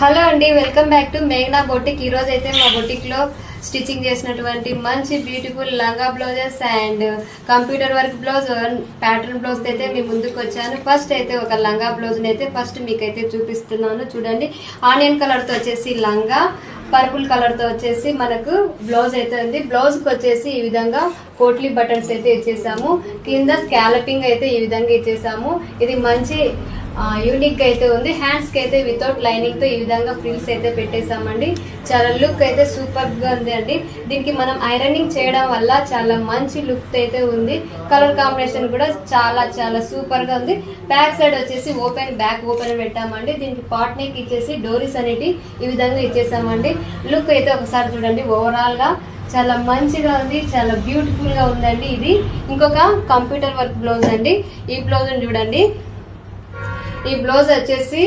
Hello అండి, welcome back to మేఘనా boutique. ఈ రోజు అయితే మా బొటిక్ లో స్టిచ్చింగ్ చేసినటువంటి మంచి బ్యూటిఫుల్ లంగా blouses and computer work blouse pattern blouse అయితే మీ ముందుకు వచ్చాను. ఫస్ట్ అయితే ఒక లంగా బ్లౌజ్ అయితే ఫస్ట్ మీకైతే చూపిస్తున్నాను. చూడండి, ఆనియన్ కలర్ తో వచ్చేసి లంగా, పర్పుల్ కలర్ తో వచ్చేసి మనకు బ్లౌజ్ అయితే ఉంది. బ్లౌజ్ కి వచ్చేసి ఈ విధంగా కోట్లీ బటన్స్ అయితే ఇచ్చేసాము. కింద స్కాలపింగ్ అయితే ఈ విధంగా ఇచ్చేసాము. ఇది మంచి యూనిక్ గా అయితే ఉంది. హ్యాండ్స్ కి అయితే వితౌట్ లైనింగ్ తో ఈ విధంగా ఫ్రిల్స్ అయితే పెట్టేసామండి. చాలా లుక్ అయితే సూపర్ గా ఉంది అండి. దీనికి మనం ఐరనింగ్ చేయడం వల్ల చాలా మంచి లుక్ అయితే ఉంది. కలర్ కాంబినేషన్ కూడా చాలా చాలా సూపర్ గా ఉంది. బ్యాక్ సైడ్ వచ్చేసి బ్యాక్ ఓపెన్ పెట్టామండి. దీనికి పాట్ నెక్ ఇచ్చేసి డోరీస్ అనేటి ఈ విధంగా ఇచ్చేసామండి. లుక్ అయితే ఒకసారి చూడండి. ఓవరాల్ గా చాలా మంచిగా ఉంది, చాలా బ్యూటిఫుల్ గా ఉందండి. ఇది ఇంకొక కంప్యూటర్ వర్క్ బ్లౌజ్ అండి. ఈ బ్లౌజ్ చూడండి. ఈ బ్లౌజ్ వచ్చేసి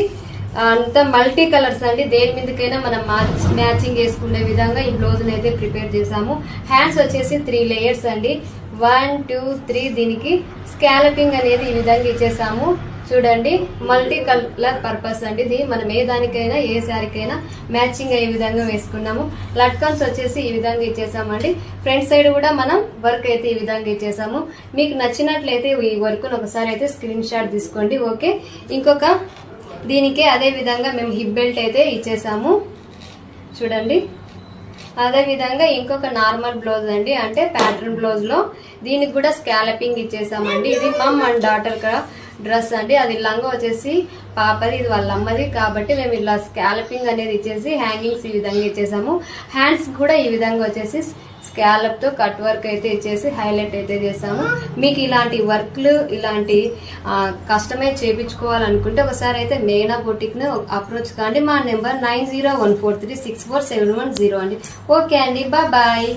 అంతా మల్టీ కలర్స్ అండి. దేని మీదకైనా మనం మ్యాచింగ్ చేసుకునే విధంగా ఈ బ్లౌజ్ అయితే ప్రిపేర్ చేసాము. హ్యాండ్స్ వచ్చేసి 3 లేయర్స్ అండి. 1 2 3. దీనికి స్కాలపింగ్ అనేది ఈ విధంగా ఇచ్చేసాము. చూడండి, మల్టీ కలర్ పర్పస్ అండి. ఇది మనం ఏ దానికైనా ఏ శారీకైనా మ్యాచింగ్ అయ్యే విధంగా వేసుకున్నాము. లట్కన్స్ వచ్చేసి ఈ విధంగా ఇచ్చేసామండి. ఫ్రంట్ సైడ్ కూడా మనం వర్క్ అయితే ఈ విధంగా ఇచ్చేసాము. మీకు నచ్చినట్లయితే ఈ వర్క్ ఒకసారి అయితే స్క్రీన్ షాట్ తీసుకోండి. ఓకే, ఇంకొక దీనికి అదే విధంగా మేము హిప్ బెల్ట్ అయితే ఇచ్చేసాము. చూడండి, అదే విధంగా ఇంకొక నార్మల్ బ్లౌజ్ అండి, అంటే ప్యాటర్న్ బ్లౌజ్ లో దీనికి కూడా స్కాలపింగ్ ఇచ్చేసామండి. ఇది మమ్ అండ్ డాటర్ డ్రెస్ అండి. అది లంగా వచ్చేసి పాపది, ఇది వాళ్ళ అమ్మది కాబట్టి మేము ఇలా స్కాలపింగ్ అనేది ఇచ్చేసి హ్యాంగింగ్స్ ఈ విధంగా ఇచ్చేసాము. హ్యాండ్స్ కూడా ఈ విధంగా వచ్చేసి స్కాలప్ తో కట్ వర్క్ అయితే ఇచ్చేసి హైలైట్ అయితే చేసాము. మీకు ఇలాంటి వర్క్లు ఇలాంటి కస్టమైజ్ చేయించుకోవాలనుకుంటే ఒకసారి అయితే మేఘనా బొటిక్ ను అప్రోచ్ కాండి. మా నెంబర్ 9014364710 అండి. ఓకే అండి, బాయ్.